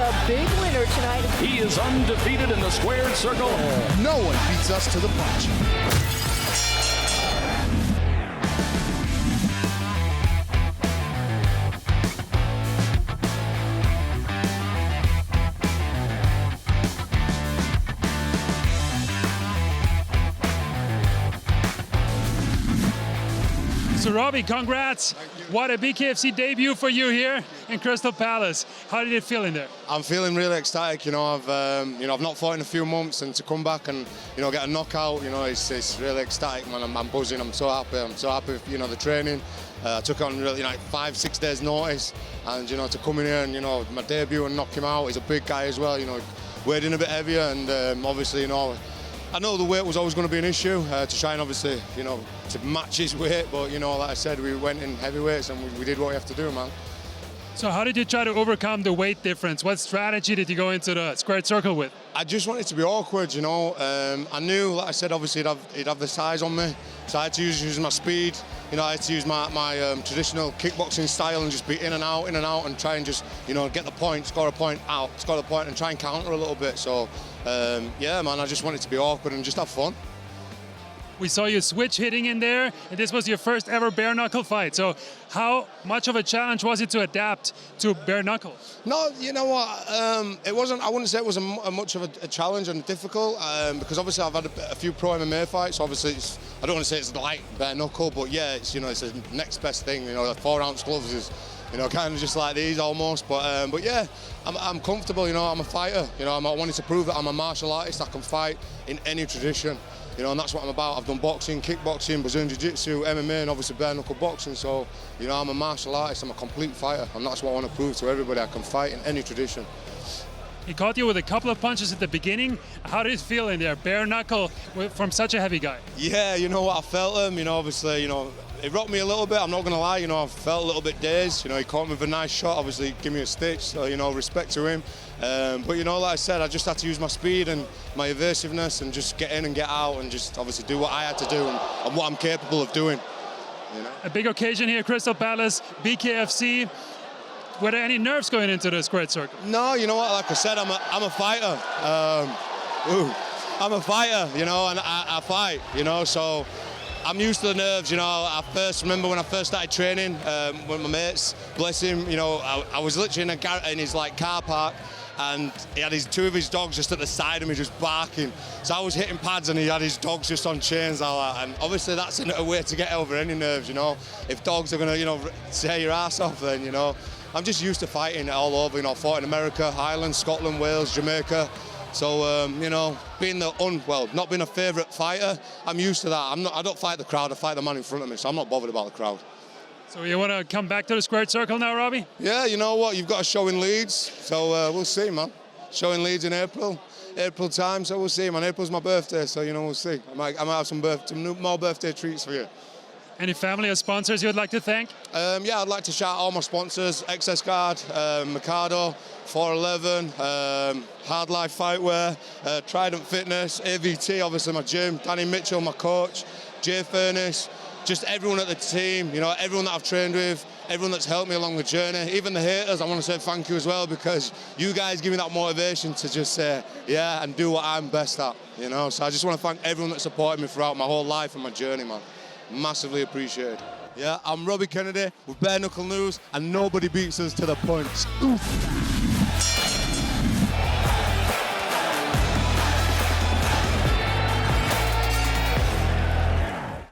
a big winner tonight. He is undefeated in the squared circle. No one beats us to the punch. So Robbie, congrats. What a BKFC debut for you here in Crystal Palace. How did it feel in there? I'm feeling really ecstatic. I've not fought in a few months, and to come back and get a knockout, it's really ecstatic, man. I'm buzzing. I'm so happy. I'm so happy with the training. I took it on really 5-6 days notice, and to come in here and my debut and knock him out. He's a big guy as well. Weighed in a bit heavier, and obviously I know the weight was always going to be an issue to try and obviously to match his weight, but like I said, we went in heavyweights and we did what we have to do, man. So how did you try to overcome the weight difference? What strategy did you go into the squared circle with? I just wanted to be awkward, I knew, like I said, obviously he'd have the size on me, so I had to use my speed. I had to use my traditional kickboxing style and just be in and out, and try and just, get the point, score a point, out, score the point, and try and counter a little bit. So, yeah, man, I just wanted to be awkward and just have fun. We saw you switch hitting in there, and this was your first ever bare knuckle fight. So how much of a challenge was it to adapt to bare knuckle? No, you know what, it wasn't, I wouldn't say it was much of a challenge and difficult, because obviously I've had a few pro MMA fights, so obviously I don't want to say it's like bare knuckle, but yeah, it's it's the next best thing. The 4-ounce gloves is kind of just like these almost, but yeah, I'm comfortable. I'm a fighter. I wanted to prove that I'm a martial artist. I can fight in any tradition. And that's what I'm about. I've done boxing, kickboxing, Brazilian Jiu-Jitsu, MMA, and obviously bare knuckle boxing. So, I'm a martial artist. I'm a complete fighter, and that's what I want to prove to everybody. I can fight in any tradition. He caught you with a couple of punches at the beginning. How did it feel in there, bare knuckle from such a heavy guy? Yeah, what, I felt him. Obviously, it rocked me a little bit. I'm not going to lie. I felt a little bit dazed. He caught me with a nice shot. Obviously, give me a stitch. So, respect to him. But like I said, I just had to use my speed and my evasiveness and just get in and get out and just obviously do what I had to do and what I'm capable of doing. A big occasion here, Crystal Palace, BKFC. Were there any nerves going into the squared circle? No, you know what? Like I said, I'm a fighter. I'm a fighter, and I fight, so I'm used to the nerves. I first remember when I first started training with my mates, bless him, I was literally in his car park, and he had two of his dogs just at the side of me just barking. So I was hitting pads and he had his dogs just on chains like that. And obviously that's a way to get over any nerves, If dogs are gonna, tear your ass off, then, I'm just used to fighting all over, fought in America, Ireland, Scotland, Wales, Jamaica. So, not being a favourite fighter, I'm used to that. I don't fight the crowd, I fight the man in front of me, so I'm not bothered about the crowd. So you want to come back to the squared circle now, Robbie? Yeah, you know what, you've got a show in Leeds, so we'll see, man. Show in Leeds in April time, so we'll see, man. April's my birthday, so, we'll see. I might have some more birthday treats for you. Any family or sponsors you would like to thank? Yeah, I'd like to shout out all my sponsors, Excess Guard, Mikado, 411, Hard Life Fightwear, Trident Fitness, AVT, obviously my gym, Danny Mitchell, my coach, Jay Furnace, just everyone at the team, everyone that I've trained with, everyone that's helped me along the journey, even the haters, I want to say thank you as well, because you guys give me that motivation to just say, yeah, and do what I'm best at, So I just want to thank everyone that supported me throughout my whole life and my journey, man. Massively appreciated. Yeah, I'm Robbie Kennedy with Bare Knuckle News, and nobody beats us to the punch. Oof.